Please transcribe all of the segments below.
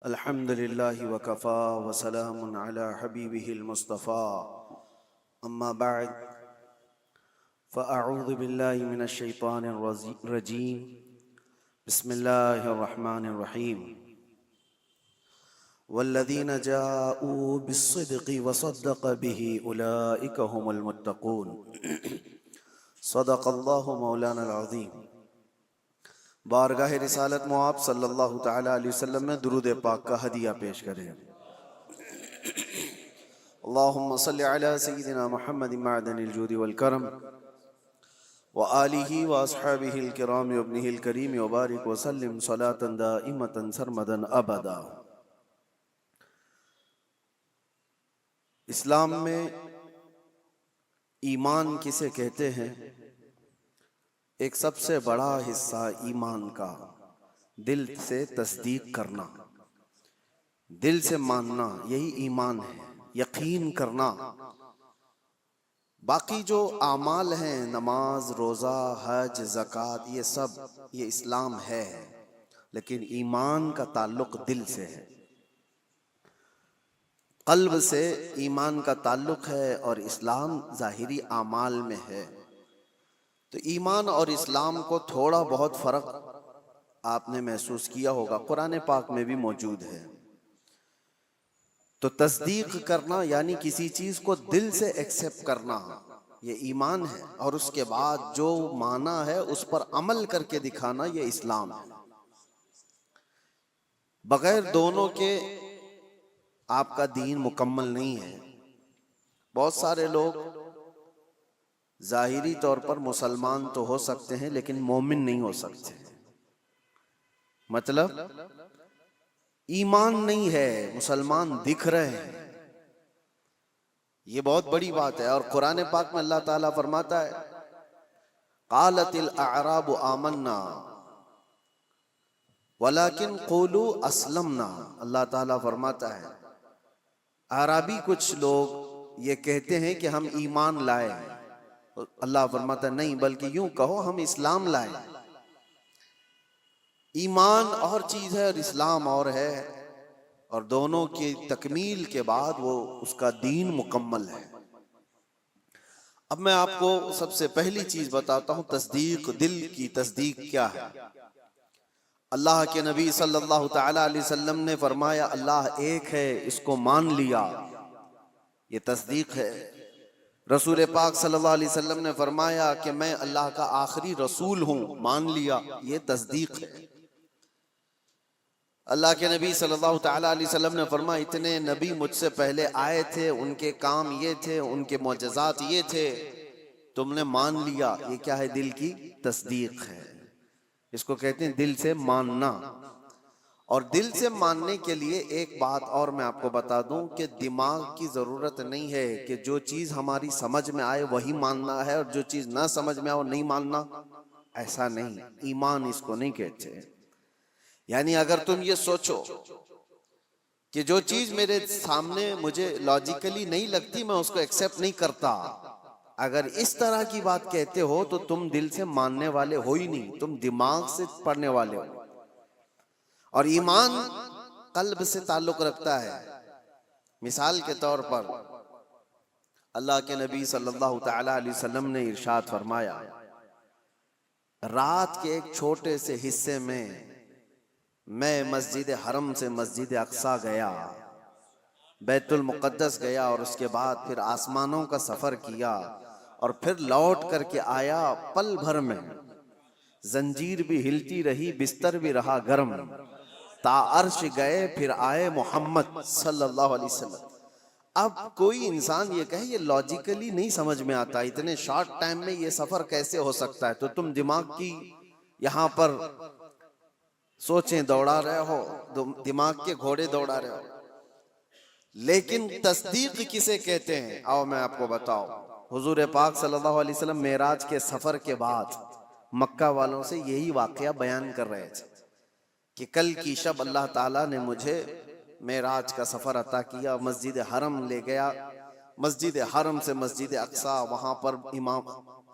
अल्हम्दुलिल्लाहि वकफ़ा वसलामुन अला हबीबिहिल मुस्तफ़ा अम्मा बअद फ़अऊज़ु बिल्लाहि मिनश शैतानिर रजीम बिस्मिल्लाहिर रहमानिर रहीम वल्लज़ीना जाऊ बिस्सिद्क़ि वसद्दक़ बिही उलाइका हुमुल मुत्तक़ून सदक़ल्लाहु मौलाना अज़ीम। बारगाह रिसालत में आप सल्लल्लाहु तआला अलैहि वसल्लम में दुरूद पाक का हदिया पेश करें। अल्लाहुम्मा सल्लि अला सय्यिदिना मुहम्मदिन मअदनिल जूदि वल करम व आलिहि व अस्हाबिहिल किराम व इब्निहिल करीम व बारिक व सल्लिम सलातन दाइमतन सरमदन अबदा। इस्लाम में ईमान किसे कहते हैं? एक सबसे बड़ा हिस्सा ईमान का दिल से तस्दीक करना, दिल से मानना, यही ईमान है, यकीन करना। बाकी जो आमाल हैं, नमाज, रोज़ा, हज, ज़कात, ये सब ये इस्लाम है, लेकिन ईमान का ताल्लुक दिल से है, कल्ब से ईमान का ताल्लुक है और इस्लाम ज़ाहिरी आमाल में है। तो ईमान और इस्लाम को थोड़ा बहुत फ़र्क आपने महसूस किया होगा, कुरान पाक में भी मौजूद है। तो तस्दीक करना यानी किसी चीज़ को दिल से एक्सेप्ट करना, ये ईमान है, और उसके बाद जो माना है उस पर अमल करके दिखाना, ये इस्लाम है। बगैर दोनों के आपका दीन मुकम्मल नहीं है। बहुत सारे लोग ज़ाहिरी तौर पर मुसलमान तो हो सकते हैं लेकिन मोमिन नहीं हो सकते, मतलब ईमान नहीं है, मुसलमान दिख रहे हैं, ये बहुत बड़ी बात है। और कुरान पाक में अल्लाह ताला फरमाता है, क़ालतिल अअराबु आमन्ना वलाकिन क़ूलू अस्लमना। अल्लाह ताला फरमाता है, अराबी कुछ लोग ये कहते हैं कि हम ईमान लाए, अल्लाह फरमाता नहीं, बल्कि यूं कहो हम इस्लाम लाए। ईमान और चीज है और इस्लाम और है, और दोनों की तकमील के बाद वो उसका दीन मुकम्मल है। अब मैं आपको सबसे पहली चीज बताता हूं, तस्दीक, दिल की तस्दीक क्या है। अल्लाह के नबी सल्लल्लाहु तआला अलैहि वसल्लम ने फरमाया, अल्लाह एक है, इसको मान लिया, ये तस्दीक है। रसूल पाक सल्लल्लाहु अलैहि वसल्लम ने फरमाया कि मैं अल्लाह का आखिरी रसूल हूं, मान लिया, ये तस्दीक है। अल्लाह के नबी सल्लल्लाहु तआला अलैहि वसल्लम ने फरमाया, इतने नबी मुझसे पहले आए थे, उनके काम ये थे, उनके मोजज़ात ये थे, तुमने मान लिया, ये क्या है? दिल की तस्दीक है। इसको कहते हैं दिल से मानना। और दिल से मानने के लिए एक बात और मैं आपको बता दूं कि दिमाग की जरूरत नहीं है कि जो चीज हमारी समझ में आए वही मानना है, और जो चीज ना समझ में आए वो नहीं मानना, ऐसा नहीं। ईमान इसको नहीं कहते। यानी अगर तुम ये सोचो कि जो चीज मेरे सामने मुझे लॉजिकली नहीं लगती, मैं उसको एक्सेप्ट नहीं करता, अगर इस तरह की बात कहते हो तो तुम दिल से मानने वाले हो ही नहीं, तुम दिमाग से पढ़ने वाले हो। और ईमान कल्ब से ताल्लुक रखता है। मिसाल के तौर पर अल्लाह के नबी सल्लल्लाहु तआला अलैहि वसल्लम ने इरशाद फरमाया, रात के एक छोटे से हिस्से में मैं मस्जिद हरम से मस्जिद अक्सा गया, बैतुल मुक़द्दस गया, और उसके बाद फिर आसमानों का सफर किया, और फिर लौट करके आया। पल भर में जंजीर भी हिलती रही, बिस्तर भी रहा गर्म, ताअर्श गए, फिर आए मोहम्मद सल्लल्लाहु अलैहि वसल्लम। अब कोई इंसान ये कहे ये लॉजिकली नहीं समझ में आता, इतने शॉर्ट टाइम में ये सफर कैसे हो सकता है, तो तुम दिमाग की यहाँ पर सोचें दौड़ा रहे हो, दिमाग के घोड़े दौड़ा रहे हो। लेकिन तस्दीक किसे कहते हैं? आओ मैं आपको बताऊं। हुजूर पाक सल्लल्लाहु अलैहि वसल्लम मेराज के सफर के बाद मक्का वालों से यही वाकया बयान कर रहे थे कि कल की शब अल्लाह ताला ने मुझे मेराज का सफर अता किया, मस्जिद हरम ले गया, मस्जिद हरम से मस्जिद अक्सा, वहां पर इमाम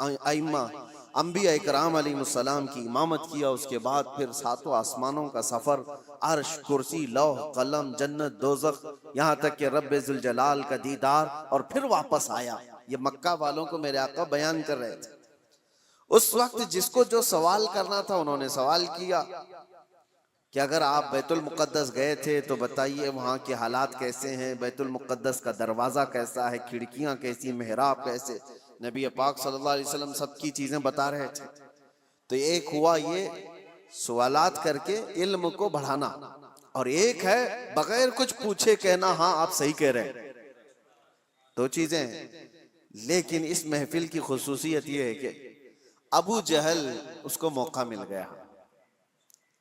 आइम्मा अंबिया इकराम अलैहिस्सलाम की इमामत किया, उसके बाद फिर सातों आसमानों का सफर, अर्श, कुर्सी, लौह कलम, जन्नत, दोज़ख, यहाँ तक कि रब्बे जुल जलाल का दीदार, और फिर वापस आया। ये मक्का वालों को मेरे आका बयान कर रहे थे। उस वक्त जिसको जो सवाल करना था उन्होंने सवाल किया कि अगर आप बैतुल मुक़द्दस गए थे तो बताइए वहाँ के हालात कैसे हैं, बैतुल मुक़द्दस का दरवाज़ा कैसा है, खिड़कियाँ कैसी, मेहराब कैसे। नबी पाक सल्लल्लाहु अलैहि वसल्लम सबकी चीज़ें बता रहे थे। तो एक हुआ ये सवालात करके इल्म को बढ़ाना, और एक है बगैर कुछ पूछे कहना हाँ आप सही कह रहे हैं। दो चीज़ें हैं। लेकिन इस महफिल की खुसूसियत ये है कि अबू जहल उसको मौका मिल गया।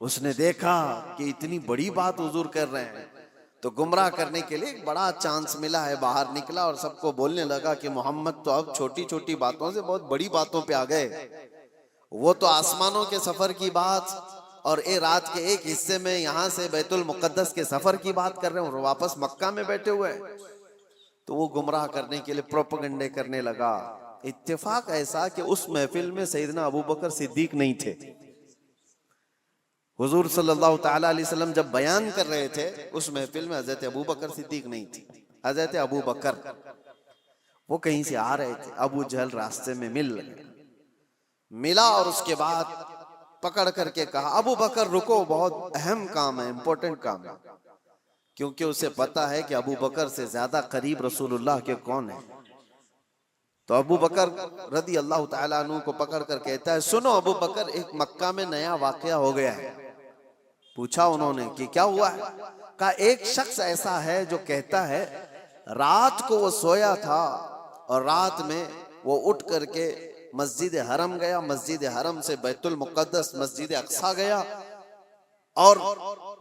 उसने देखा कि इतनी बड़ी बात हुजूर कर रहे हैं, तो गुमराह करने के लिए एक बड़ा चांस मिला है। बाहर निकला और सबको बोलने लगा कि मोहम्मद तो अब छोटी छोटी बातों से बहुत बड़ी बातों पे आ गए। वो तो आसमानों के सफर की बात और रात के एक हिस्से में यहाँ से बैतुल मुक़द्दस के सफर की बात कर रहे हैं और वापस मक्का में बैठे हुए हैं। तो वो गुमराह करने के लिए प्रोपेगेंडे करने लगा। इत्तेफाक ऐसा कि उस महफिल में सैयदना अबू बकर सिद्दीक नहीं थे। हुजूर सल्लल्लाहु ताला अलैहि वसल्लम जब बयान कर रहे थे उस महफिल में हजरत अबू बकर सिद्दीक नहीं थी। हजरत अबू बकर वो कहीं से आ रहे थे, अबू जहल रास्ते में मिला और उसके बाद पकड़ करके कहा अबू बकर रुको, बहुत अहम काम है, इंपॉर्टेंट काम है। क्योंकि उसे पता है कि अबू बकर से ज्यादा करीब रसूलुल्लाह के कौन है। तो अबू बकर रदी अल्लाह ताला अन्हु को पकड़ कर कहता है सुनो अबू बकर, एक मक्का में नया वाकया हो गया है। पूछा उन्होंने कि क्या हुआ है। कहा एक शख्स ऐसा है जो कहता है रात को वो सोया था और रात में वो उठ करके मस्जिद हरम गया, मस्जिद हरम से बैतुल मुक़द्दस मस्जिद अक्सा गया और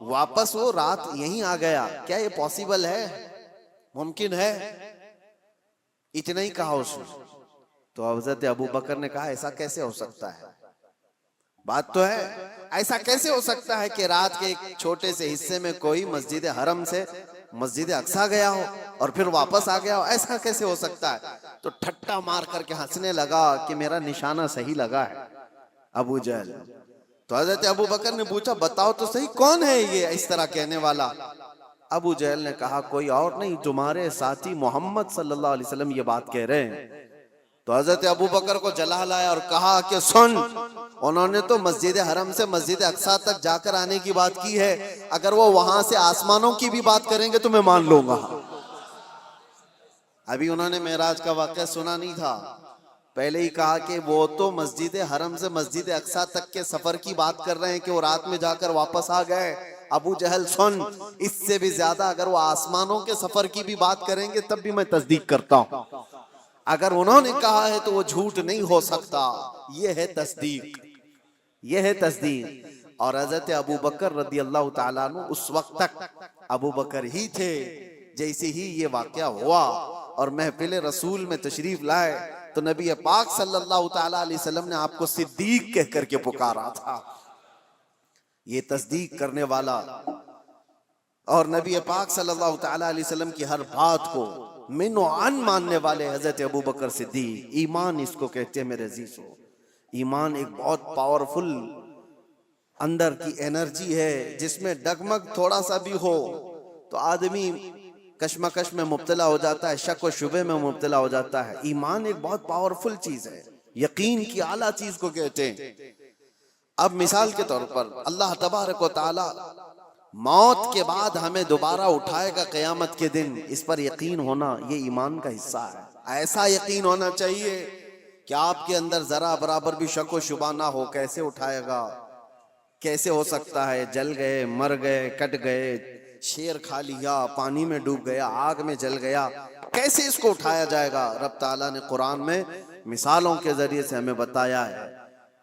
वापस वो रात यहीं आ गया। क्या ये पॉसिबल है, मुमकिन है? इतना ही कहा उसने। तो हज़रत अबू बकर ने कहा ऐसा कैसे हो सकता है, बात तो है, ऐसा कैसे हो सकता है कि रात के एक छोटे से हिस्से में कोई मस्जिद हरम से मस्जिद अक्सा गया हो और फिर वापस आ गया हो, ऐसा कैसे हो सकता है। तो ठट्टा मार करके हंसने लगा कि मेरा निशाना सही लगा है अबू जहल। तो हजरत अबू बकर ने पूछा बताओ तो सही कौन है ये इस तरह कहने वाला। अबू जहल ने कहा कोई और नहीं, तुम्हारे साथी मोहम्मद सल्लल्लाहु अलैहि वसल्लम ये बात कह रहे हैं। तो हजरत अबू बकर को जला लाया और कहा कि सुन, उन्होंने तो मस्जिद हरम से मस्जिद अक्सा तक जाकर आने की बात की है, अगर वो वहां से आसमानों की भी बात करेंगे तो मैं मान लूंगा। अभी उन्होंने मेराज का वाक़या सुना नहीं था, पहले ही कहा कि वो तो मस्जिद हरम से मस्जिद अक्सा तक के सफर की बात कर रहे हैं कि वो रात में जाकर वापस आ गए। अबू जहल सुन, इससे भी ज्यादा अगर वो आसमानों के सफर की भी बात करेंगे तब भी मैं तस्दीक करता हूं। अगर उन्होंने कहा है तो वो झूठ नहीं हो सकता। ये है तस्दीक, ये है तस्दीक। और हजरत अबू बकर रदी अल्लाह ताला अन्हु उस वक्त तक अबू बकर ही थे। जैसे ही ये वाकया हुआ और महफिल रसूल में तशरीफ लाए तो नबी पाक सल्लल्लाहु ताला अलैहि वसल्लम ने आपको सिद्दीक कह करके पुकारा था। ये तस्दीक करने वाला और नबी पाक सल्लल्लाहु ताला अलैहि वसल्लम की हर बात को मिनो अन मानने वाले हजरत अबू बकर सिद्दीक, ईमान इसको कहते हैं मेरे अजीजों। ईमान एक बहुत पावरफुल अंदर की एनर्जी है जिसमें डगमग थोड़ा सा भी हो तो आदमी कश्मकश में मुब्तला हो जाता है, शक व शुबे में मुब्तला हो जाता है। ईमान एक बहुत पावरफुल चीज है, यकीन की आला चीज को कहते हैं। अब मिसाल के तौर पर अल्लाह तबारक व तआला मौत के बाद हमें दोबारा उठाएगा क़यामत के दिन, इस पर यकीन होना ये ईमान का हिस्सा है। ऐसा यकीन होना चाहिए कि आपके अंदर जरा बराबर भी शक व शुबा ना हो। कैसे उठाएगा, कैसे हो सकता है, जल गए, मर गए, कट गए, शेर खा लिया, पानी में डूब गया, आग में जल गया, कैसे इसको उठाया जाएगा। रब ताला ने कुरान में मिसालों के जरिए से हमें बताया है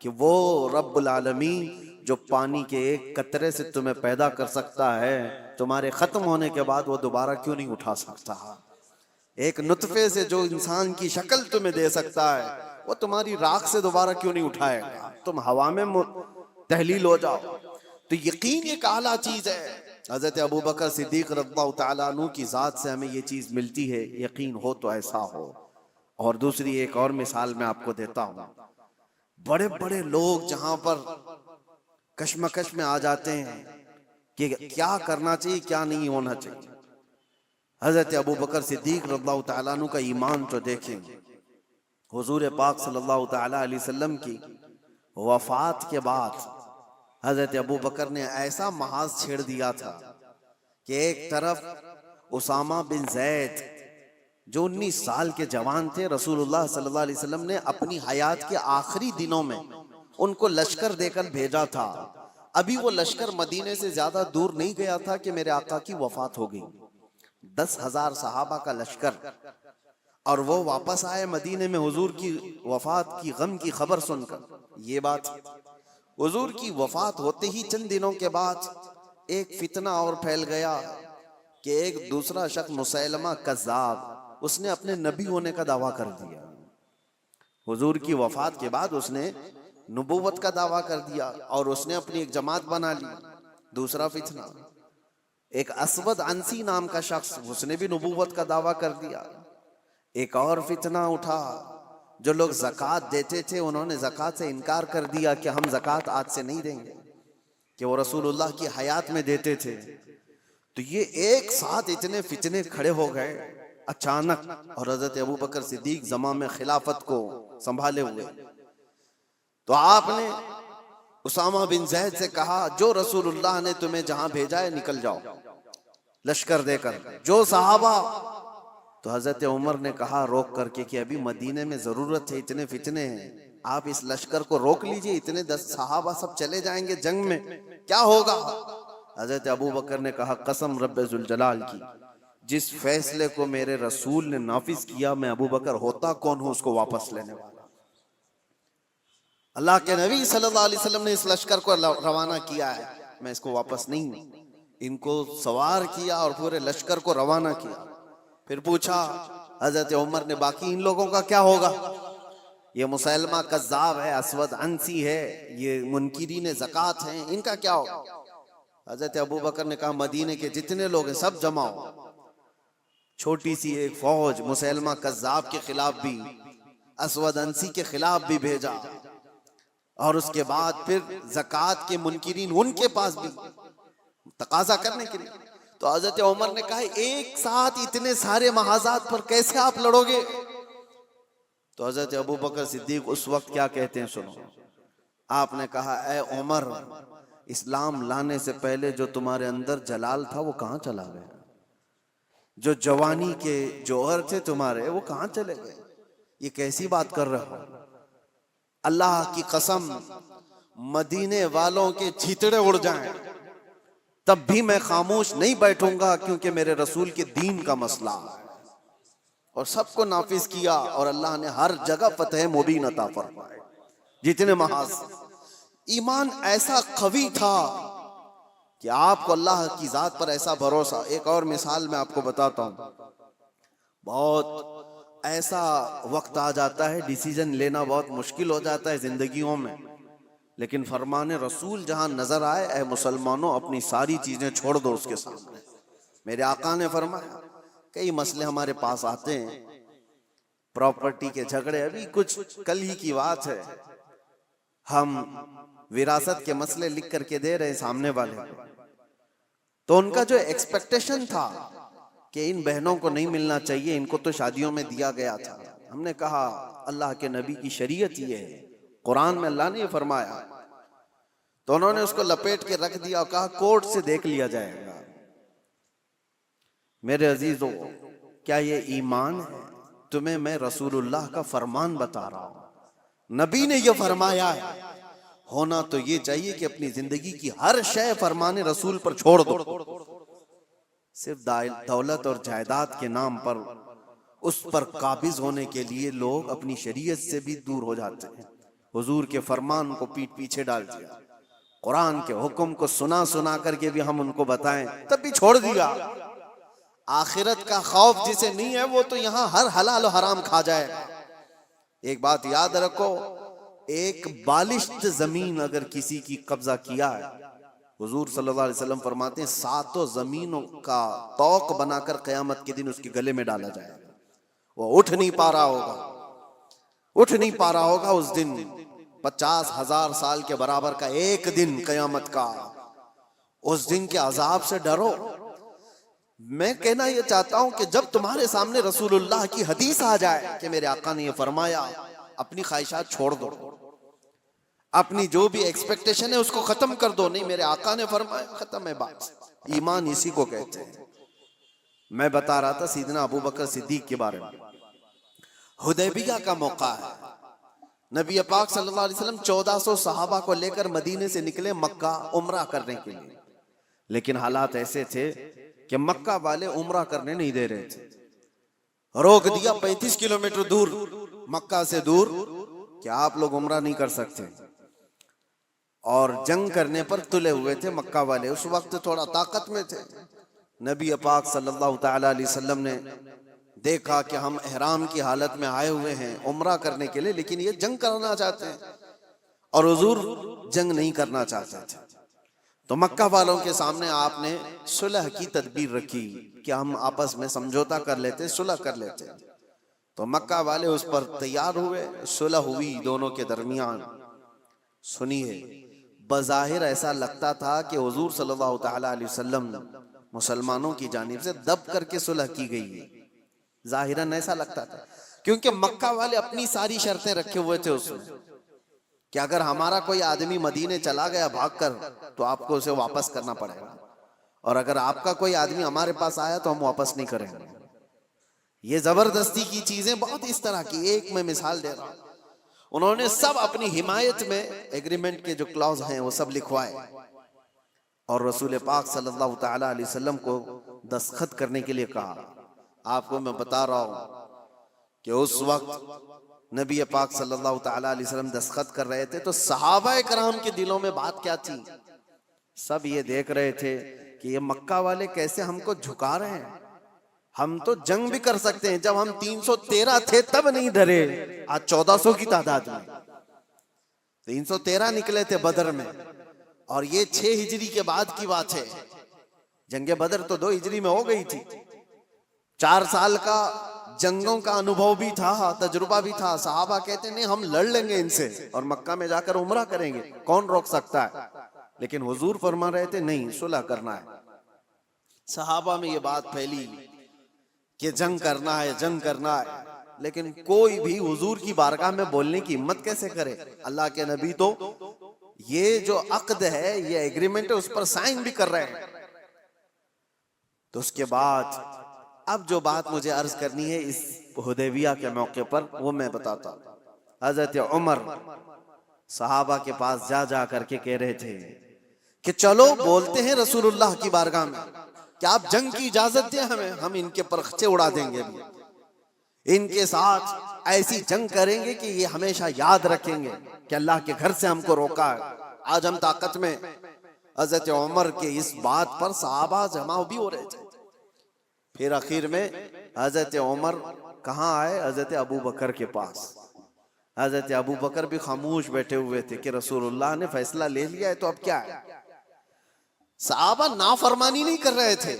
कि वो रब्बुल आलमीन जो पानी के एक कतरे से तुम्हें पैदा कर सकता है, तुम्हारे खत्म होने के बाद वो दोबारा क्यों नहीं उठा सकता। एक नुतफे से जो इंसान की शक्ल तुम्हें दे सकता है, वो तुम्हारी राख से दोबारा क्यों नहीं उठाएगा। तुम हवा में तहलील हो जाओ। तो यकीन एक आला चीज है। हजरत अबू बकर सिद्दीक रज़ियल्लाहु ताला अन्हु की जात से हमें ये चीज मिलती है, यकीन हो तो ऐसा हो। और दूसरी एक और मिसाल मैं आपको देता हूँ। बड़े बड़े लोग जहां पर कश्मकश में आ जाते हैं कि क्या करना चाहिए क्या नहीं होना चाहिए। हजरत अबू बकर सिद्दीक रज़ियल्लाहु तआला अन्हु का ईमान तो देखें। हुजूर पाक सल्लल्लाहु तआला अलैहि वसल्लम की वफात के बाद हजरत अबू बकर ने ऐसा महाज छेड़ दिया था कि एक तरफ उसामा बिन जैद जो 19 साल के जवान थे, रसूलुल्लाह सल्लल्लाहु अलैहि वसल्लम ने अपनी हयात के आखिरी दिनों में उनको लश्कर देकर भेजा था। अभी वो लश्कर मदीने से ज्यादा दूर नहीं गया था कि मेरे आका की वफात हो गई। 10,000 सहाबा का लश्कर, और वो वापस आए मदीने में हुजूर की वफात की गम की खबर सुनकर। ये बात हुजूर की वफात होते ही चंद दिनों के बाद एक फितना और फैल गया कि एक दूसरा शख्स मुसैलमा कज़्ज़ाब, उसने अपने नबी होने का दावा कर दिया। हुजूर की वफात के बाद उसने नबूवत का दावा कर दिया और उसने अपनी एक जमात बना ली। दूसरा फितना, एक असवद अंसी नाम का शख्स, उसने भी नबूवत का दावा कर दिया। एक और फितना उठा, जो लोग ज़कात देते थे उन्होंने ज़कात से इनकार कर दिया कि हम ज़कात आज से नहीं देंगे, कि वो रसूलुल्लाह की हयात में देते थे। तो ये एक साथ इतने फितने खड़े हो गए अचानक, और हजरत अबू बकर सिद्दीक ज़मा में खिलाफत को संभाले हुए। तो आपने उसामा बिन जैद से कहा, जो रसूलुल्लाह ने तुम्हें जहां भेजा है निकल जाओ लश्कर देकर, जो सहाबा। तो हजरत उमर ने कहा रोक करके कि अभी मदीने में जरूरत है, इतने फितने हैं, आप इस लश्कर को रोक लीजिए, इतने 10 सहाबा सब चले जाएंगे जंग में, क्या होगा। हजरत अबू बकर ने कहा कसम रब्बे जुल जलाल की, जिस फैसले को मेरे रसूल ने नाफिज किया, मैं अबू बकर होता कौन हूं उसको वापस लेने वाला। अल्लाह के नबी सल्लल्लाहु अलैहि वसल्लम ने इस लश्कर को रवाना किया है, मैं इसको वापस नहीं। इनको सवार किया और पूरे लश्कर को रवाना किया। फिर पूछा हजरत उमर ने, बाकी इन लोगों का क्या होगा। ये मुसैलमा कज़्ज़ाब है, असवद अंसी है, ये मुनकिरीन ज़कात हैं, इनका क्या होगा। हजरत अबू बकर ने कहा मदीने के जितने लोग हैं सब जमाओ। छोटी सी एक फौज मुसैलमा कज़्ज़ाब के खिलाफ भी, असवद अंसी के खिलाफ भी भेजा, और उसके बाद फिर ज़कात के मुनकिरीन उनके पास भी तकाजा करने के लिए। तो हजरत उमर ने कहा एक साथ इतने सारे महाजात पर कैसे आप लड़ोगे। तो हजरत अबू बकर सिद्दीक उस वक्त क्या कहते हैं सुनो। आपने कहा ए उमर, इस्लाम लाने से पहले जो तुम्हारे अंदर जलाल था वो कहां चला गया, जो जवानी के जौहर थे तुम्हारे वो कहां चले गए, ये कैसी बात कर रहे हो। अल्लाह की कसम, मदीने वालों के छितड़े उड़ जाएं तब भी मैं खामोश नहीं बैठूंगा, क्योंकि मेरे रसूल के दीन का मसला है। और सबको नाफिज किया और अल्लाह ने हर जगह फतह मुबीन अता फरमाए। जितने महाज, ईमान ऐसा कवी था कि आपको अल्लाह की जात पर ऐसा भरोसा। एक और मिसाल मैं आपको बताता हूं। बहुत ऐसा वक्त आ जाता है डिसीजन लेना बहुत मुश्किल हो जाता है जिंदगियों में, लेकिन फरमाने रसूल जहां नजर आए, ऐ मुसलमानों अपनी सारी चीजें छोड़ दो उसके सामने। मेरे आका ने फरमाया, कई मसले हमारे पास आते हैं, प्रॉपर्टी के झगड़े, अभी कुछ कल ही की बात है, हम विरासत के मसले लिख करके दे रहे हैं सामने वाले को। तो उनका जो एक्सपेक्टेशन था कि इन बहनों को नहीं मिलना चाहिए, इनको तो शादियों में दिया गया था। हमने कहा अल्लाह के नबी की शरीयत ये है, कुरान में अल्लाह ने ये फरमाया। तो उन्होंने उसको लपेट के रख दिया और कहा कोर्ट से देख लिया जाएगा। मेरे अजीजों, क्या ये ईमान है। तुम्हें मैं रसूलुल्लाह का फरमान बता रहा हूं, नबी ने ये फरमाया है। होना तो ये चाहिए कि अपनी जिंदगी की हर शय फरमाने रसूल पर छोड़ दो। सिर्फ दौलत और जायदाद के नाम पर उस पर काबिज होने के लिए लोग अपनी शरीयत से भी दूर हो जाते हैं। हुजूर के फरमान को पीठ पीछे डाल दिया, कुरान के हुक्म को सुना सुना करके भी हम उनको बताएं तब भी छोड़ दिया। आखिरत का खौफ जिसे नहीं है वो तो यहाँ हर हलाल और हराम खा जाएगा। एक बात याद रखो, एक बालिश्त जमीन अगर किसी की कब्जा किया है, हुजूर सल्लल्लाहु अलैहि वसल्लम फरमाते हैं 7 जमीनों का तौक बनाकर कयामत के दिन उसके गले में डाला जाएगा। वो उठ नहीं पा रहा होगा, उठ नहीं पा रहा होगा उस दिन। 50,000 साल के बराबर का एक दिन कयामत का, उस दिन के अजाब से डरो। मैं कहना यह चाहता हूं कि जब तुम्हारे सामने रसूलुल्लाह की हदीस आ जाए कि मेरे आका ने यह फरमाया, अपनी ख्वाहिशात छोड़ दो, अपनी जो भी एक्सपेक्टेशन है उसको खत्म कर दो। नहीं, मेरे आका ने फरमाया, खत्म है बात। ईमान इसी को कहते हैं। मैं बता रहा था सीदना अबू बकर सिद्दीक के बारे में। हुदैबिया का मौका है, नबी पाक सल्लल्लाहु अलैहि वसल्लम 1400 सहाबा को लेकर मदीने से निकले मक्का उम्रा करने के लिए, लेकिन हालात ऐसे थे कि मक्का वाले उम्रा करने नहीं दे रहे थे। रोक दिया 35 किलोमीटर दूर, मक्का से दूर, कि आप लोग उम्रा नहीं कर सकते। और जंग करने पर तुले हुए थे मक्का वाले, उस वक्त थोड़ा ताकत में थे। नबी पाक सल्लल्लाहु ताला अलैहि वसल्लम ने देखा कि हम एहराम की हालत में आए हुए हैं उम्रा करने के लिए, लेकिन ये जंग करना चाहते हैं और हुजूर जंग नहीं करना चाहते थे। तो मक्का वालों के सामने आपने सुलह की तदबीर रखी कि हम आपस में समझौता कर लेते, सुलह कर लेते। तो मक्का वाले उस पर तैयार हुए, सुलह हुई दोनों के दरमियान। सुनिए, बज़ाहिर ऐसा लगता था कि हुजूर सल्लल्लाहु ताला अलैहि वसल्लम मुसलमानों की जानिब से दब करके सुलह की गई है, जाहिरन ऐसा लगता था, क्योंकि मक्का वाले अपनी सारी शर्तें रखे हुए थे उसमें कि अगर हमारा कोई आदमी मदीने चला गया भागकर तो आपको उसे वापस करना पड़ेगा, और अगर आपका कोई आदमी हमारे पास आया तो हम वापस नहीं करेंगे। ये जबरदस्ती की चीजें बहुत इस तरह की, एक मैं मिसाल दे रहा हूं। उन्होंने सब अपनी हिमायत में एग्रीमेंट के जो क्लॉज हैं वो सब लिखवाए और रसूल पाक सल्लल्लाहु ताला अलैहि वसल्लम को दस्तखत करने के लिए कहा। आपको मैं बता रहा हूं कि उस वक्त नबी पाक सल्लल्लाहु ताला अलैहि वसल्लम दस्तखत कर रहे थे तो सहाबाए कराम के दिलों में बात क्या थी, सब ये देख रहे थे कि ये मक्का वाले कैसे हमको झुका रहे हैं। हम तो जंग भी कर सकते हैं, जब हम 313 थे तब नहीं डरे, आज 1400 की तादाद में 313 निकले थे बदर में, और ये 6 हिजरी के बाद की बात है। जंगे बदर तो 2 हिजरी में हो गई थी। 4 साल का जंगों का अनुभव भी था, तजुर्बा भी था। सहाबा कहते नहीं हम लड़ लेंगे इनसे और मक्का में जाकर उम्रा करेंगे, कौन रोक सकता है। लेकिन हुजूर फरमा रहे थे नहीं, सुलह करना है। सहाबा में ये बात फैली कि जंग करना है, जंग करना है, लेकिन कोई भी हुजूर की बारगाह में बोलने की हिम्मत कैसे करे। अल्लाह के नबी तो ये जो अक्द है, ये एग्रीमेंट है, उस पर साइन भी कर रहे हैं। तो उसके बाद अब जो बात मुझे अर्ज करनी है इस हुदैबिया के मौके पर, वो मैं बताता हूं। हजरत उमर सहाबा के पास जा करके कह रहे थे कि चलो बोलते हैं रसूलुल्लाह की बारगाह में कि आप जंग की इजाजत दें हमें, हम इनके परखचे उड़ा देंगे, इनके साथ ऐसी जंग करेंगे कि ये हमेशा याद रखेंगे कि अल्लाह के घर से हमको रोका है, आज हम ताकत में। हजरत उमर के इस बात पर सहाबा जमा भी हो रहे थे। फिर आखिर में हजरत उमर कहाँ आए? हजरत अबू बकर के पास। हजरत अबू बकर भी खामोश बैठे हुए थे कि रसूलुल्लाह ने फैसला ले लिया है तो अब क्या है। सहाबा नाफरमानी नहीं कर रहे थे,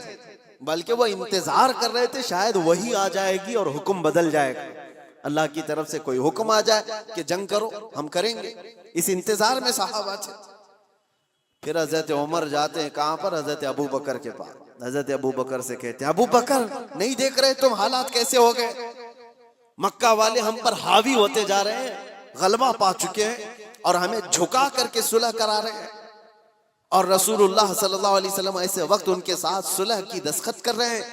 बल्कि वो इंतजार कर रहे थे शायद वही आ जाएगी और हुक्म बदल जाएगा, अल्लाह की तरफ से कोई हुक्म आ जाए कि जंग करो, हम करेंगे। इस इंतजार में सहाबा थे। फिर हजरत उमर जाते हैं कहां पर? हजरत अबू बकर के पास। हजरत अबू बकर से कहते हैं, अबू बकर नहीं देख रहे तुम हालात कैसे हो गए? मक्का वाले हम पर हावी होते जा रहे हैं, गलबा पा चुके हैं और हमें झुका करके सुलह करा रहे हैं, और रसूलुल्लाह सल्लल्लाहु अलैहि वसल्लम ऐसे वक्त उनके साथ सुलह की दस्तखत कर रहे हैं।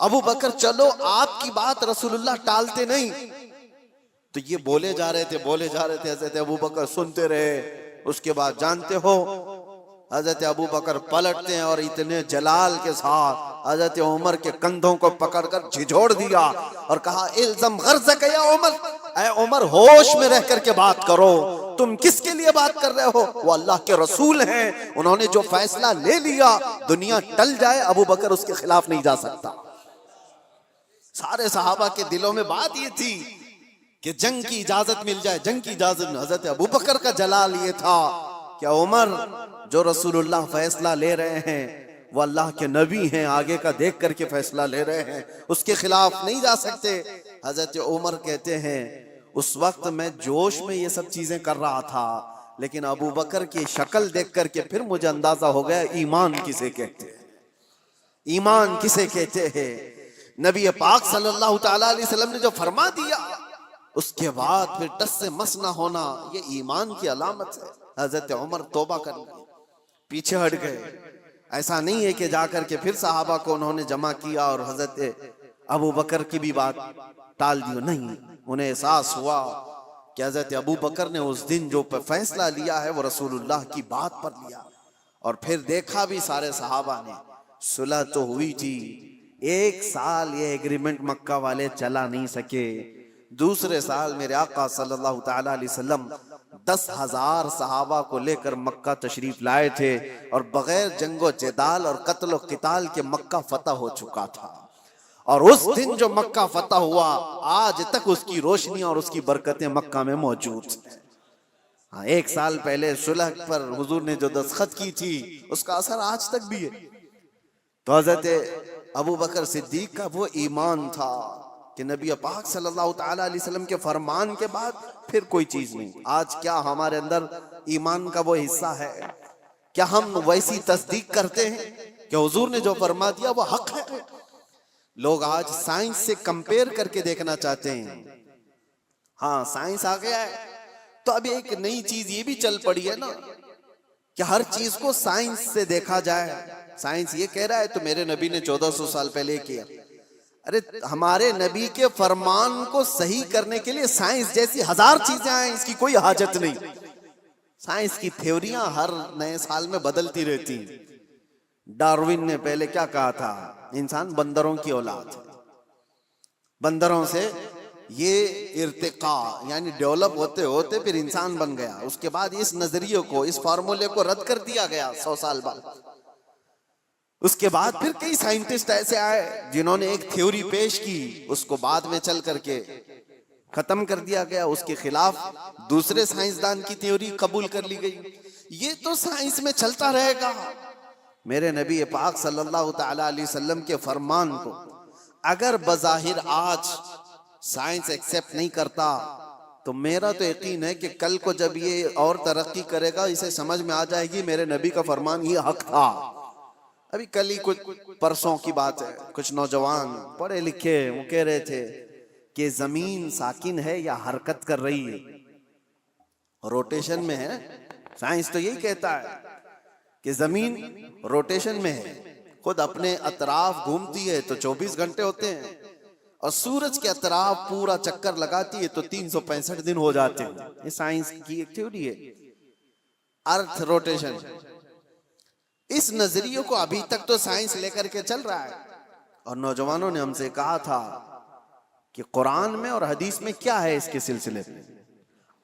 अबू बकर चलो, आपकी बात रसूलुल्लाह टालते नहीं। तो ये बोले जा रहे थे, बोले जा रहे थे। हजरत अबू बकर सुनते रहे। उसके बाद जानते हो हजरत अबू बकर पलटते हैं और इतने जलाल के साथ हजरत उमर के कंधों को पकड़कर झिझोड़ दिया और कहा, इल्ज़म गर्ज़क या उमर, ऐ उमर होश में रह करके बात करो, तुम किसके लिए बात कर रहे हो? वो अल्लाह के रसूल हैं, उन्होंने जो फैसला ले लिया, दुनिया टल जाए अबू बकर उसके खिलाफ नहीं जा सकता। सारे सहाबा के दिलों में बात ये थी कि जंग की इजाजत मिल जाए, जंग की इजाजत। हजरत अबू बकर का जलाल ये था कि उमर जो रसूलुल्लाह फैसला ले रहे हैं वो अल्लाह के नबी हैं, आगे का देख करके फैसला ले रहे हैं, उसके खिलाफ नहीं जा सकते। हजरत उमर कहते हैं उस वक्त मैं जोश में ये सब चीजें कर रहा था, लेकिन अबू बकर की शक्ल देख करके फिर मुझे अंदाजा हो गया ईमान किसे कहते हैं, ईमान किसे कहते हैं। नबी पाक सल्लल्लाहु ताला अलैहि वसल्लम ने जो फरमा दिया, उसके बाद फिर टस से मस ना होना, ये ईमान की अलामत है। हजरत उमर तौबा कर लिए, पीछे हट गए। ऐसा नहीं है कि जाकर के फिर सहाबा को उन्होंने जमा किया और हजरत अबू बकर की भी बात टाल दी, नहीं। उन्हें एहसास हुआ कि हजरत अबू बकर ने उस दिन जो फैसला लिया है वो रसूलुल्लाह की बात पर लिया। और फिर देखा भी सारे सहाबा ने, सुलह तो हुई थी, 1 साल ये एग्रीमेंट मक्का वाले चला नहीं सके। दूसरे साल मेरे आका सल्लल्लाहु ताला अलैहि वसल्लम 10,000 सहाबा को लेकर मक्का तशरीफ लाए थे और बगैर जंगो जदाल और कत्ल क़िताल के मक्का फतह हो चुका था। और उस दिन जो मक्का फतह हुआ, आज तक उसकी रोशनी और उसकी बरकतें मक्का में मौजूद हैं। हाँ, 1 साल पहले सुलह पर हुजूर ने जो दस्तखत की थी, उसका असर आज तक भी है। तो हजरत अबू बकर सिद्दीक का वो ईमान था कि नबी पाक सल्लल्लाहु ताला अलैहि वसल्लम के फरमान के बाद फिर कोई चीज नहीं। आज क्या हमारे अंदर ईमान का वो हिस्सा है? क्या हम वैसी तस्दीक करते हैं कि हुजूर ने जो फरमा दिया वो हक है? लोग आज साइंस से कंपेयर करके देखना चाहते हैं। हाँ, साइंस आ गया है तो अब एक नई चीज ये भी चल पड़ी है ना कि हर चीज को साइंस से देखा जाए। साइंस ये कह रहा है तो मेरे नबी ने 1400 साल पहले किया। अरे, हमारे नबी के फरमान को सही करने के लिए साइंस जैसी 1000 चीजें आए, इसकी कोई हाजत नहीं। साइंस की थ्योरियां हर नए साल में बदलती रहती। डार्विन ने पहले क्या कहा था? इंसान बंदरों की औलाद है, बंदरों से ये इर्तिका यानी डेवलप होते होते फिर इंसान बन गया। उसके बाद इस नजरिए को, इस फार्मूले को रद्द कर दिया गया 100 साल बाद। उसके बाद फिर कई साइंटिस्ट ऐसे आए जिन्होंने एक थ्योरी पेश की, उसको बाद में चल करके खत्म कर दिया गया। उसके खिलाफ दूसरे साइंसदान की थ्योरी कबूल कर ली गई। ये तो साइंस में चलता रहेगा। मेरे नबी पाक सल्लल्लाहु ताला अलैहि वसल्लम के फरमान को अगर बज़ाहिर आज साइंस एक्सेप्ट नहीं करता, तो मेरा तो यकीन है कि कल को जब ये और तरक्की करेगा, इसे समझ में आ जाएगी मेरे नबी का फरमान ये हक था। अभी कल ही कुछ परसों की बात है, कुछ नौजवान पढ़े लिखे वो कह रहे थे कि जमीन साकिन है या हरकत कर रही है, रोटेशन में है। साइंस तो यही कहता है कि जमीन रोटेशन में है, खुद अपने अतराफ घूमती है तो 24 घंटे होते हैं, और सूरज के अतराफ पूरा चक्कर लगाती है तो 365 दिन हो जाते हैं। ये साइंस की एक थ्योरी है, अर्थ रोटेशन। इस नजरिए को अभी तक तो साइंस लेकर के चल रहा है। और नौजवानों ने हमसे कहा था कि कुरान में और हदीस में क्या है इसके सिलसिले में।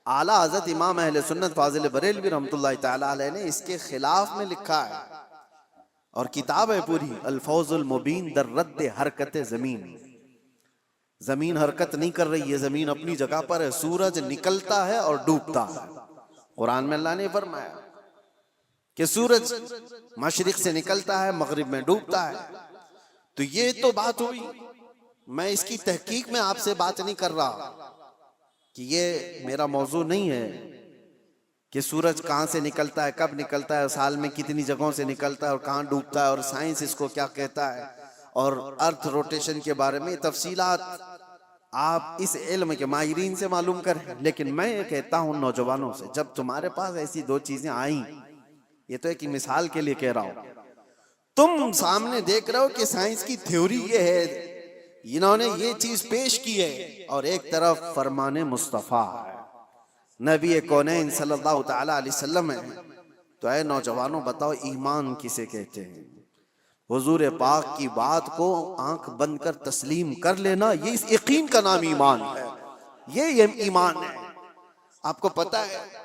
आला हजरत इमाम अहले सुन्नत फाजिल बरेलवी रहमतुल्लाह ताला अलैह ने इसके खिलाफ में लिखा है, और किताब है पूरी, अल-फौजुल मुबीन दर रद्द हरकत जमीन। जमीन हरकत नहीं कर रही है, जमीन अपनी जगह पर है। सूरज निकलता है और डूबता है। कुरान में अल्लाह ने फरमाया कि सूरज मशरिक से निकलता है, मगरिब में डूबता है। तो ये तो बात हुई। मैं इसकी तहकीक में आपसे बात नहीं कर रहा कि ये मेरा मौजू नहीं है कि सूरज कहाँ से निकलता है, कब निकलता है, साल में कितनी जगहों से निकलता है और कहाँ डूबता है, और साइंस इसको क्या कहता है, और अर्थ रोटेशन के बारे में तफसीलात आप इस इल्म के माहिरीन से मालूम करें। लेकिन मैं ये कहता हूँ नौजवानों से, जब तुम्हारे पास ऐसी 2 चीजें आई, ये तो एक मिसाल के लिए कह रहा हूं, तुम सामने देख रहे हो कि साइंस की थ्योरी ये है, इन्होंने ये चीज पेश की है, और एक तरफ फरमाने मुस्तफा है, नबी कौनैन सल्लल्लाहु ताला अलैहि वसल्लम है। तो ऐ नौजवानों, बताओ ईमान किसे कहते हैं? हुजूर पाक की बात को आंख बंद कर तस्लीम कर लेना, ये इस यकीन का नाम ईमान है। ये ईमान है। आपको पता है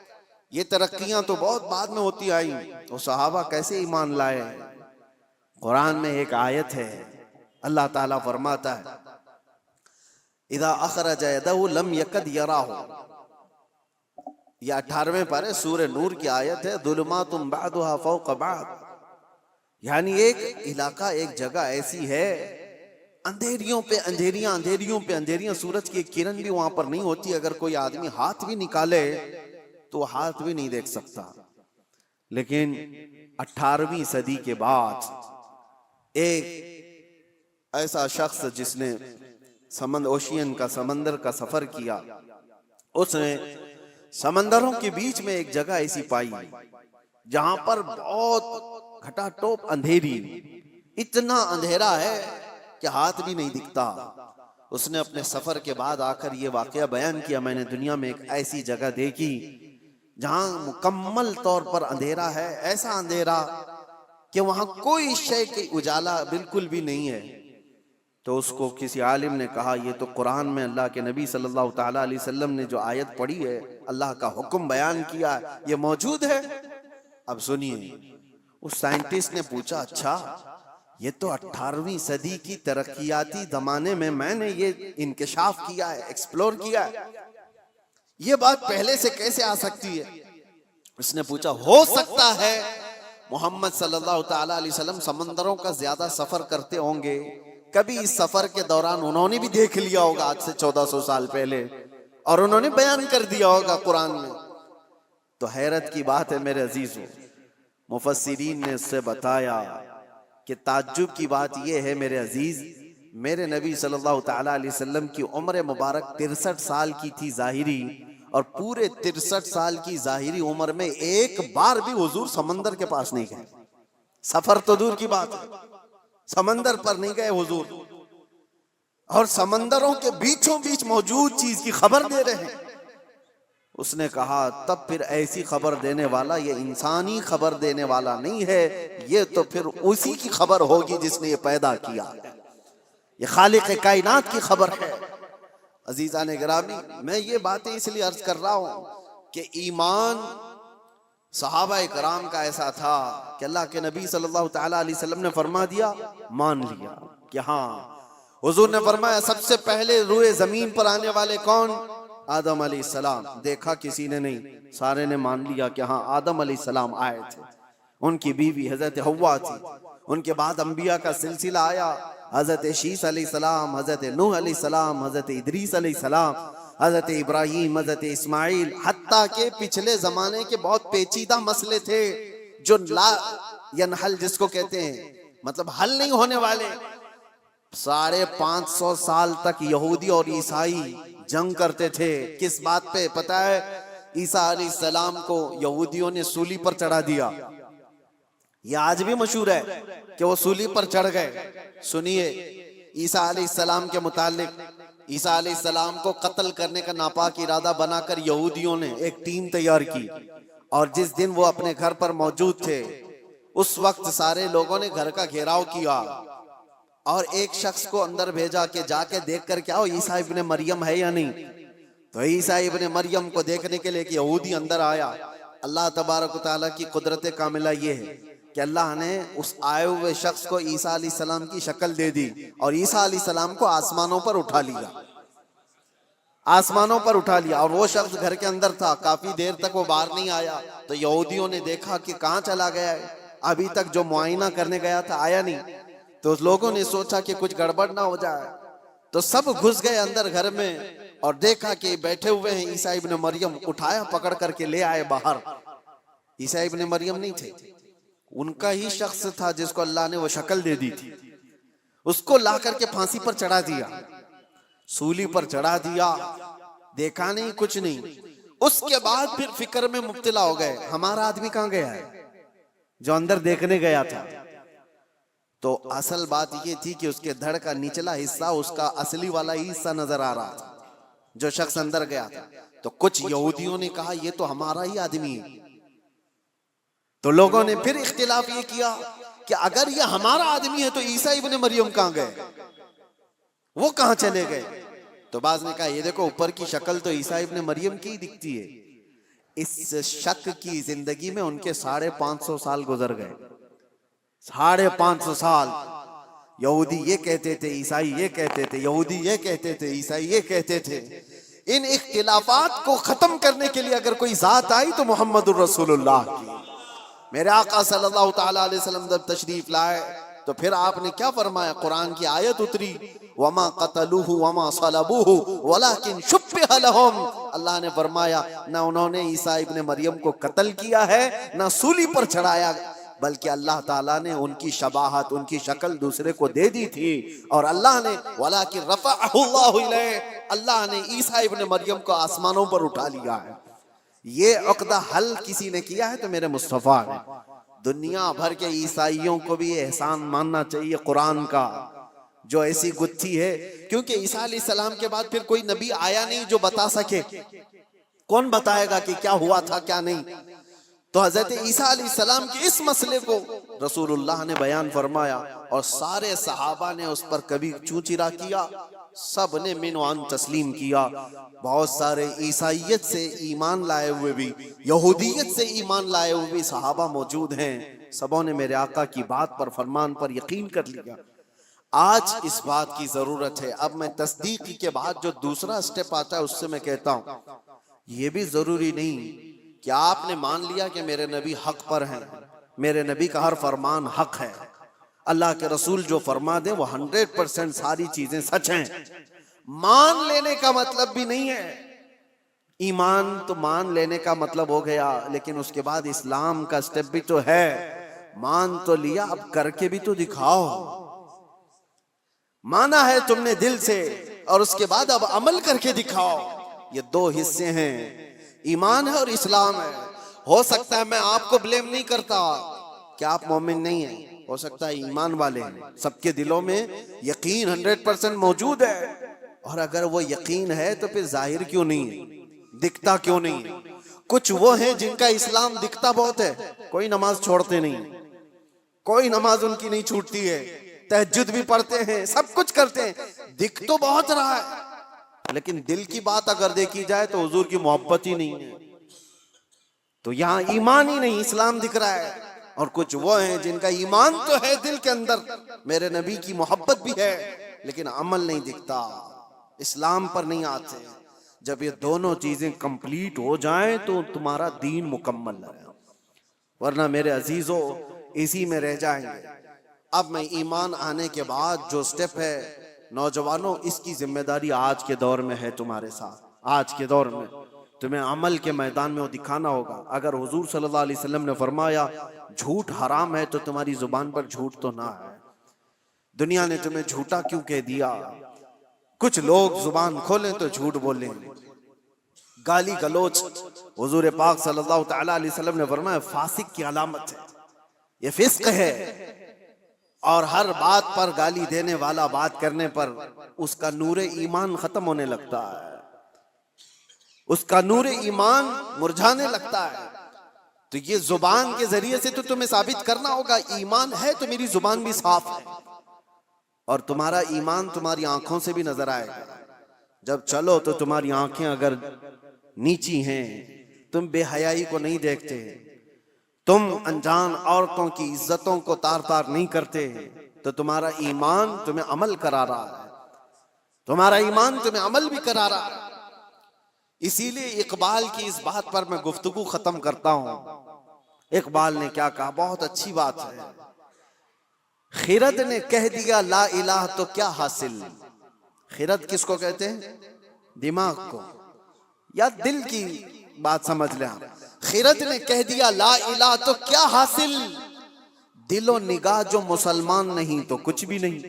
ये तरक्कियां तो बहुत बाद में होती आई, तो सहाबा कैसे ईमान लाए? कुरान में एक आयत है, अल्लाह ताला फरमाता है, इदा अखरज यदहु लम यकद यराहु। यह 18वें पारे सूरह नूर की आयत है। दुलमातुम बादुहा फौक बाद, यानी एक इलाका, एक जगह ऐसी है अंधेरियों पे अंधेरियां, अंधेरियों पे अंधेरियां, सूरज की एक किरण भी वहां पर नहीं होती। अगर कोई आदमी हाथ भी निकाले तो हाथ भी नहीं देख सकता। लेकिन 18वीं सदी के बाद एक ऐसा शख्स जिसने ओशियन का, समंदर का सफर किया, उसने समंदरों के बीच में एक जगह ऐसी पाई जहां पर बहुत घटाटोप अंधेरी, इतना अंधेरा है कि हाथ भी नहीं दिखता। उसने अपने सफर के बाद आकर ये वाकया बयान किया, मैंने दुनिया में एक ऐसी जगह देखी जहां मुकम्मल तौर पर अंधेरा है, ऐसा अंधेरा कि वहां कोई शय की उजाला बिल्कुल भी नहीं है। तो उसको किसी आलिम ने कहा, ये तो कुरान में अल्लाह के नबी सल्लल्लाहु ताला अलैहि वसल्लम ने जो आयत पढ़ी है, अल्लाह का हुक्म बयान किया है, ये मौजूद है। अब सुनिए, उस साइंटिस्ट ने पूछा, अच्छा ये तो 18वीं सदी की तरक्कियाती जमाने में मैंने ये इंकिशाफ किया है, एक्सप्लोर किया है, ये बात पहले से कैसे आ सकती है? उसने पूछा, हो सकता है मोहम्मद सल्लल्लाहु ताला अलैहि वसल्लम समंदरों का ज्यादा सफर करते होंगे, कभी इस सफर के दौरान उन्होंने भी देख लिया होगा आज से 1400 साल पहले, और उन्होंने बयान कर दिया होगा कुरान में। तो हैरत की बात है मेरे अजीजों, मुफस्सिरीन ने उससे बताया कि ताज्जुब की बात यह है मेरे अजीज, मेरे नबी सल्लल्लाहु ताला अलैहि वसल्लम की उम्र मुबारक 63 साल की थी जाहिरी, और पूरे 63 साल की जाहिरी उम्र में एक बार भी हुजूर समंदर के पास नहीं गए। सफर तो दूर की बात है, समंदर पर नहीं गए हुजूर, और समंदरों के बीचों बीच मौजूद चीज की खबर दे रहे हैं। उसने कहा, तब फिर ऐसी खबर देने वाला ये इंसानी खबर देने वाला नहीं है, ये तो फिर उसी की खबर होगी जिसने ये पैदा किया, ये खालिक कायनात की खबर है। अजीजान गिरामी, मैं ये बातें इसलिए अर्ज कर रहा हूं कि ईमान सहाबा कराम का ऐसा था कि अल्लाह के नबी सल्लल्लाहु ताला अलैहि वसल्लम ने फरमा दिया, मान लिया कि हाँ। हुजूर ने फरमाया, सबसे पहले रूए जमीन पर आने वाले कौन? आदम अलैहिस्सलाम। देखा किसी ने नहीं, सारे ने मान लिया कि हाँ आदम अलैहिस्सलाम आए थे। उनकी बीवी हजरत हव्वा थी। उनके बाद अंबिया का सिलसिला आया, हजरत शीस अलैहिस्सलाम, हजरत नूह अलैहिस्सलाम, हजरत इदरीस अलैहिस्सलाम, हजरत इब्राहीम, हजरत इस्माइल, हत्ता के पिछले जमाने के बहुत पेचीदा मसले थे जो ला यनहल जिसको कहते हैं, मतलब हल नहीं होने वाले। 550 साल तक यहूदी और ईसाई जंग करते थे। किस बात पे पता है? ईसा अलैहिस्सलाम को यहूदियों ने सूली पर चढ़ा दिया। ये आज भी मशहूर है कि वो सूली पर चढ़ गए। सुनिए, ईसा अलैहिस्सलाम के मुतालिक, ईसा अलैहिस्सलाम को कत्ल करने का नापाक इरादा बनाकर यहूदियों ने एक टीम तैयार की, और जिस दिन वो अपने घर पर मौजूद थे उस वक्त सारे लोगों ने घर का घेराव किया और एक शख्स को अंदर भेजा कि जाके देख कर क्या हो, ईसा इब्ने मरियम है या नहीं। तो ईसा इब्ने मरियम को देखने के लिए एक यहूदी अंदर आया। अल्लाह तबारक व तआला की कुदरत कामिला ये है कि अल्लाह ने उस आए हुए शख्स को ईसा अलैहिस्सलाम की शक्ल दे दी और ईसा अलैहिस्सलाम को आसमानों पर उठा लिया, आसमानों पर उठा लिया। और वो शख्स घर के अंदर था, काफी देर तक वो बाहर नहीं आया। तो यहूदियों ने देखा कि कहाँ चला गया है, अभी तक जो मुआयना करने गया था आया नहीं। तो लोगों ने सोचा कि कुछ गड़बड़ ना हो जाए, तो सब घुस गए अंदर घर में और देखा कि बैठे हुए हैं ईसा इब्ने मरियम। उठाया, पकड़ करके ले आए बाहर। ईसा इब्ने मरियम नहीं थे, उनका ही शख्स था जिसको अल्लाह ने वो शक्ल दे दी थी। उसको ला करके फांसी पर चढ़ा दिया, सूली पर चढ़ा दिया। देखा नहीं, कुछ नहीं। उसके बाद फिर फिक्र में मुब्तला हो गए, हमारा आदमी कहाँ गया है जो अंदर देखने गया था। तो असल बात ये थी कि उसके धड़ का निचला हिस्सा उसका असली वाला ही हिस्सा नजर आ रहा था जो शख्स अंदर गया था। तो कुछ यहूदियों ने कहा ये तो हमारा ही आदमी है। तो लोगों ने फिर इख्तिलाफ ये किया कि अगर ये हमारा आदमी है तो ईसा इब्ने मरियम कहाँ गए, वो कहाँ चले गए। तो बाज ने कहा ये देखो, ऊपर की शक्ल तो ईसा इब्ने मरियम की ही दिखती है। इस शक की जिंदगी में उनके 550 साल गुजर गए। 550 साल यहूदी ये कहते थे, ईसाई ये कहते थे, यहूदी ये कहते थे, ईसाई ये कहते थे। इन इख्तिलाफात को खत्म करने के लिए अगर कोई जात आई तो मोहम्मदुर रसूलुल्लाह की। मेरे आका सल्लल्लाहु ताला अलैहि वसल्लम जब तशरीफ लाए तो फिर आपने क्या फरमाया, कुरान की आयत उतरी, वमा कतलूहु वमा सलबूहु वलाकिन शुब्बिह लहुम। अल्लाह ने फरमाया ना उन्होंने ईसा इब्ने मरियम को कत्ल किया है, ना सूली पर चढ़ाया, बल्कि अल्लाह ताला ने उनकी शबाहत, उनकी शक्ल दूसरे को दे दी थी। और अल्लाह ने वलाकिन रफ़अहु अल्लाहु इलैहि, अल्लाह ने ईसा इब्ने मरियम को आसमानों पर उठा लिया है। ये अक़दा हल किसी ने किया है तो मेरे मुस्तफ़ा ने। दुनिया भर के ईसाइयों को भी एहसान मानना चाहिए कुरान का, जो ऐसी गुत्थी है, क्योंकि ईसा अलैहिस्सलाम के बाद फिर कोई नबी आया नहीं जो बता सके। कौन बताएगा कि क्या हुआ था क्या नहीं। तो हजरत ईसा अलैहिस्सलाम के इस मसले को रसूलुल्लाह ने बयान फरमाया और सारे सहाबा ने उस पर कभी चूचिरा किया, सब ने मिनवान तस्लीम किया। बहुत सारे ईसाइयत से ईमान लाए हुए भी, यहूदियत से ईमान लाए हुए भी सहाबा मौजूद हैं। सबों ने मेरे आका की बात पर, फरमान पर यकीन कर लिया। आज इस बात की जरूरत है। अब मैं तस्दीक के बाद जो दूसरा स्टेप आता है उससे मैं कहता हूं, यह भी जरूरी नहीं कि आपने मान लिया कि मेरे नबी हक पर हैं, मेरे नबी का हर फरमान हक है, अल्लाह के रसूल जो फरमा दे वो 100% सारी चीजें सच हैं। मान लेने का मतलब भी नहीं है। ईमान तो मान लेने का मतलब हो गया, लेकिन उसके बाद इस्लाम का स्टेप भी तो है। मान तो लिया, अब करके भी तो दिखाओ। माना है तुमने दिल से और उसके बाद अब अमल करके दिखाओ। ये दो हिस्से हैं, ईमान है और इस्लाम है। हो सकता है, मैं आपको ब्लेम नहीं करता कि आप मोमिन नहीं हैं, हो सकता है ईमान वाले हैं, सबके दिलों में यकीन 100% मौजूद है। और अगर वो यकीन है तो फिर जाहिर क्यों नहीं है, दिखता क्यों नहीं है। कुछ वो हैं जिनका इस्लाम दिखता बहुत है, कोई नमाज छोड़ते नहीं, कोई नमाज उनकी नहीं छूटती है, तहज्जुद भी पढ़ते हैं, सब कुछ करते हैं, दिख तो बहुत रहा है, लेकिन दिल की बात अगर देखी जाए तो हुजूर की मोहब्बत ही नहीं है। तो यहाँ ईमान ही नहीं, इस्लाम दिख रहा है। और कुछ वो हैं जिनका ईमान तो है दिल के अंदर, मेरे नबी की मोहब्बत भी है, लेकिन अमल नहीं दिखता, इस्लाम पर नहीं आते। जब ये दोनों चीजें कंप्लीट हो जाएं तो तुम्हारा दीन मुकम्मल है, वरना मेरे अजीजों इसी में रह जाएंगे। अब मैं ईमान आने के बाद जो स्टेप है, नौजवानों, इसकी जिम्मेदारी आज के दौर में है तुम्हारे साथ। आज के दौर में तुम्हें अमल के मैदान में वो दिखाना होगा। अगर हुजूर सल्लल्लाहु अलैहि वसल्लम ने फरमाया झूठ हराम है, तो तुम्हारी जुबान पर झूठ तो ना है। दुनिया ने तुम्हें झूठा क्यों कह दिया? कुछ लोग जुबान खोलें तो झूठ बोलें, गाली गलोच। हुजूर पाक सल्लल्लाहु तआला अलैहि वसल्लम ने फरमाया फासिक की अलामत है, ये फिस्क है। और हर बात पर गाली देने वाला बात करने पर उसका नूरे ईमान खत्म होने लगता है, उसका नूरे ईमान मुरझाने लगता है। तो ये जुबान के जरिए से तो तुम्हें साबित करना होगा, ईमान है तो मेरी जुबान भी साफ है। और तुम्हारा ईमान तुम्हारी आंखों से भी नजर आएगा। जब चलो तो तुम्हारी आंखें अगर नीची हैं, तुम बेहयाई को नहीं देखते, तुम अनजान औरतों की इज्जतों को तार तार नहीं करते, तो तुम्हारा ईमान तुम्हें अमल करा रहा है, तुम्हारा ईमान तुम्हें अमल भी करा रहा है। इसीलिए इकबाल की इस बात पर मैं गुफ्तगू खत्म करता हूं। इकबाल ने क्या कहा, बहुत अच्छी बात है। खिरद ने कह दिया ला इलाह तो क्या हासिल। खिरद किसको कहते हैं? दिमाग को या दिल की बात समझ लें आप। खिरद ने कह दिया ला इलाह तो क्या हासिल, दिलो निगाह जो मुसलमान नहीं तो कुछ भी नहीं।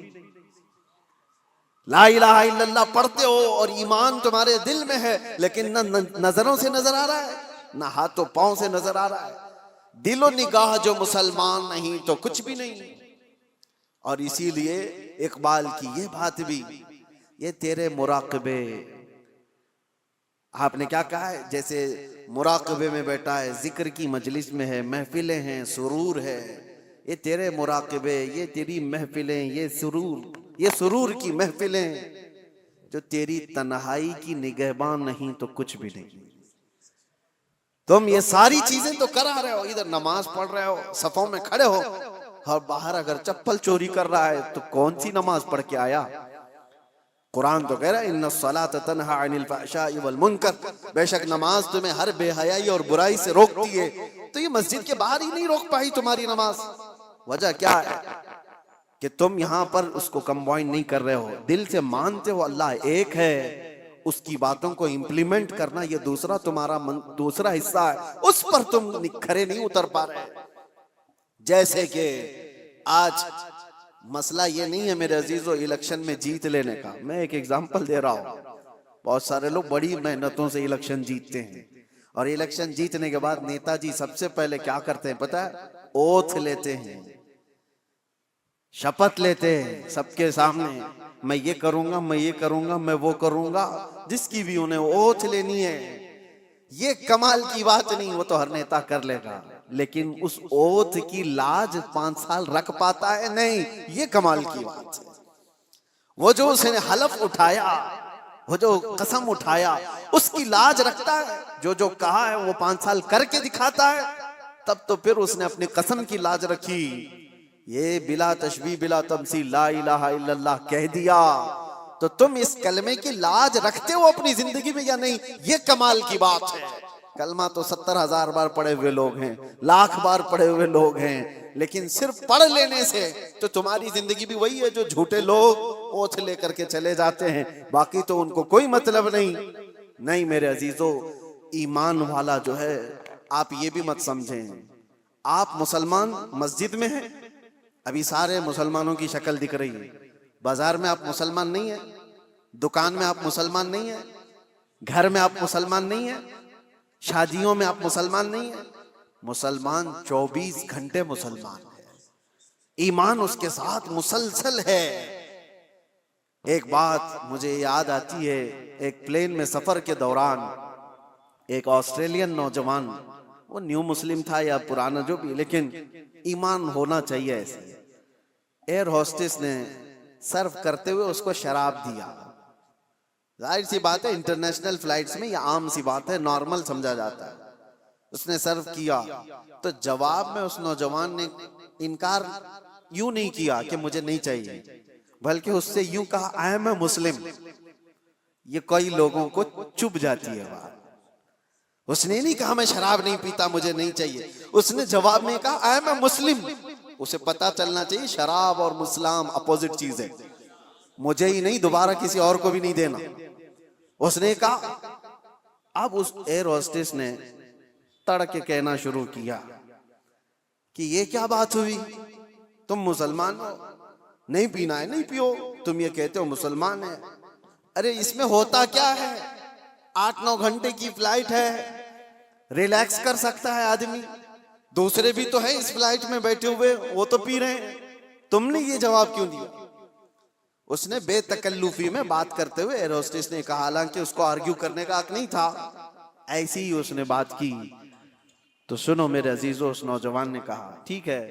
ला इलाहा इल्लल्लाह पढ़ते हो और ईमान तुम्हारे दिल में है, लेकिन न नजरों से नजर आ रहा है, न हाथों पांव से नजर आ रहा है। दिलो निगाह जो मुसलमान नहीं तो कुछ भी नहीं। और इसीलिए इकबाल की ये बात भी, ये तेरे मुराकबे, आपने क्या कहा है, जैसे मुराकबे में बैठा है, जिक्र की मजलिस में है, महफिलें हैं, सुरूर है, ये तेरे मुराकबे, ये तेरी महफिलें, ये सुरूर की महफिलें, जो तेरी तन्हाई की निगहबान नहीं तो कुछ भी नहीं। तुम ये सारी चीजें तो करा रहे हो, इधर नमाज पढ़ रहे हो, सफों में खड़े हो, और बाहर अगर चप्पल चोरी कर रहा है तो कौन सी नमाज पढ़ के आया? कुरान तो कह रहा है इन्नस्सलात तन्हा अनिल फहशाई वल मुनकर, बेशक नमाज तुम्हें हर बेहयाई और बुराई से रोकती है। तो ये मस्जिद के बाहर ही नहीं रोक पाई तुम्हारी नमाज, वजह क्या है? कि तुम यहां पर उसको कंबाइन नहीं कर रहे हो, दिल से मानते हो अल्लाह एक है, उसकी बातों को इंप्लीमेंट करना ये दूसरा तुम्हारा दूसरा हिस्सा है, उस पर तुम खरे नहीं उतर पा रहे। जैसे कि आज मसला ये नहीं है मेरे अजीजों इलेक्शन में जीत लेने का, मैं एक एग्जांपल दे रहा हूं। बहुत सारे लोग बड़ी मेहनतों से इलेक्शन जीतते हैं, और इलेक्शन जीतने के बाद नेताजी सबसे पहले क्या करते हैं पता है? ओथ लेते हैं, शपथ लेते हैं सबके सामने, मैं ये करूंगा, मैं ये करूंगा, मैं वो करूंगा, जिसकी भी उन्हें ओथ लेनी है। ये कमाल की बात नहीं, वो तो हर नेता कर लेगा, लेकिन उस ओथ की लाज 5 साल रख पाता है? नहीं, ये कमाल की बात है। वो जो उसने हलफ उठाया, वो जो कसम उठाया, उसकी लाज रखता है। जो जो कहा है वो 5 साल करके दिखाता है, तब तो फिर उसने अपनी कसम की लाज रखी। ये बिला तशबीह बिला तमसील ला इलाहा इल्लल्लाह कह दिया, तो तुम इस कलमे की लाज रखते हो अपनी जिंदगी में या नहीं? ये कमाल की बात है। कलमा तो 70,000 बार पढ़े हुए लोग हैं, लाख बार पढ़े हुए लोग हैं, लेकिन सिर्फ पढ़ लेने से तो तुम्हारी जिंदगी भी वही है जो झूठे लोग ओथ लेकर के चले जाते हैं, बाकी तो उनको कोई मतलब नहीं। नहीं मेरे अजीजों, ईमान वाला जो है, आप ये भी मत समझें आप मुसलमान मस्जिद में हैं, अभी सारे मुसलमानों की शक्ल दिख रही है, बाजार में आप मुसलमान नहीं है, दुकान में आप मुसलमान नहीं है, घर में आप मुसलमान नहीं है, शादियों में आप मुसलमान नहीं है। मुसलमान 24 घंटे मुसलमान है, ईमान उसके साथ मुसलसल है। एक बात मुझे याद आती है, एक प्लेन में सफर के दौरान एक ऑस्ट्रेलियन नौजवान, वो न्यू मुस्लिम था या पुराना जो भी, लेकिन ईमान होना चाहिए ऐसे, एयर होस्टेस ने सर्व करते हुए उसको शराब दिया। जाहिर सी बात है इंटरनेशनल फ्लाइट्स में यह आम सी बात है, नॉर्मल समझा जाता है। उसने सर्व किया तो जवाब में उस नौजवान ने इनकार यूं नहीं किया कि मुझे नहीं चाहिए, बल्कि उससे यूं कहा आई एम ए मुस्लिम। ये कई लोगों को चुभ जाती है बात। उसने नहीं कहा मैं शराब नहीं पीता मुझे नहीं चाहिए, उसने जवाब में कहा आई एम ए मुस्लिम। उसे पता चलना चाहिए शराब और मुस्लिम अपोजिट चीज है, मुझे ही नहीं दोबारा किसी और को भी नहीं देना। उसने कहा, अब उस एयर होस्टेस ने तड़के कहना शुरू किया कि ये क्या बात हुई, तुम मुसलमान हो, नहीं पीना है नहीं पियो, तुम ये कहते हो मुसलमान है। अरे इसमें होता क्या है, 8-9 घंटे की फ्लाइट है, रिलैक्स कर सकता है आदमी, दूसरे भी तो है इस फ्लाइट में बैठे हुए, वो तो पी रहे हैं, तुमने ये जवाब क्यों दिया? उसने बेतकल्लुफी में बात करते हुए एयर होस्टेस ने कहा, हालांकि उसको आर्ग्यू करने का हक नहीं था, ऐसी ही उसने बात की। तो सुनो मेरे अजीजों, उस नौजवान ने कहा ठीक है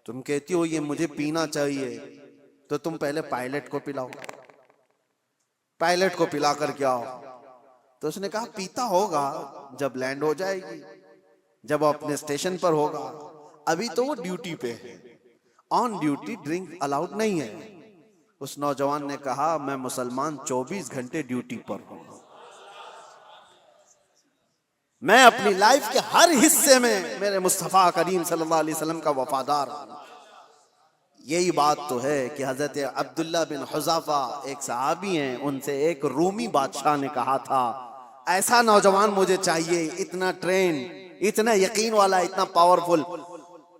तुम कहती हो ये मुझे पीना चाहिए, तो तुम पहले पायलट को पिलाओ, पायलट को पिला कर क्या हो। तो उसने कहा पीता होगा जब लैंड हो जाएगी, जब वो अपने स्टेशन पर होगा, अभी तो वो ड्यूटी पे है, ऑन ड्यूटी ड्रिंक अलाउड नहीं है। उस नौजवान ने कहा मैं मुसलमान 24 घंटे ड्यूटी पर हूं, मैं अपनी लाइफ के हर हिस्से में मेरे मुस्तफा करीम सल्लल्लाहु अलैहि वसल्लम का वफादार हूं। यही बात तो है कि हजरत अब्दुल्ला बिन हुज़ाफा एक सहाबी हैं, उनसे एक रूमी बादशाह ने कहा था ऐसा नौजवान मुझे चाहिए, इतना ट्रेन, इतना यकीन वाला, इतना पावरफुल।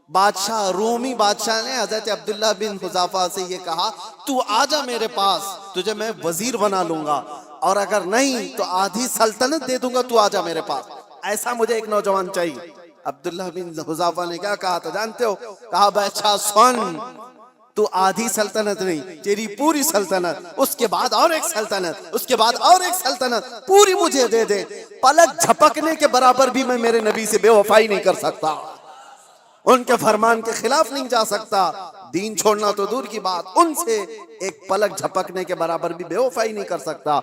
बादशाह, रूमी बादशाह ने हजरत अब्दुल्ला बिन हुज़ाफा से ये कहा तू आजा मेरे पास, तुझे मैं वजीर बना लूंगा, और अगर नहीं तो आधी सल्तनत दे दूंगा, तू आजा मेरे पास, ऐसा मुझे एक नौजवान चाहिए। अब्दुल्ला बिन हुज़ाफा ने क्या कहा था जानते हो? कहा बादशाह सुन, तू आधी सल्तनत नहीं, तेरी पूरी सल्तनत, उसके बाद और एक सल्तनत, उसके बाद और एक सल्तनत पूरी मुझे दे दे, पलक झपकने के बराबर भी मैं मेरे नबी से बेवफाई नहीं कर सकता, उनके फरमान के खिलाफ नहीं जा सकता, दीन छोड़ना तो दूर की बात, उनसे एक पलक झपकने के बराबर भी बेवफाई नहीं कर सकता।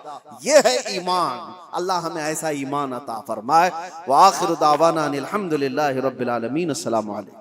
ये है ईमान। अल्लाह हमें ऐसा ईमान अता फरमाए। व आखिर दावाना अनिल हम्दुलिल्लाहि रब्बिल आलमीन। अस्सलामु अलैकुम।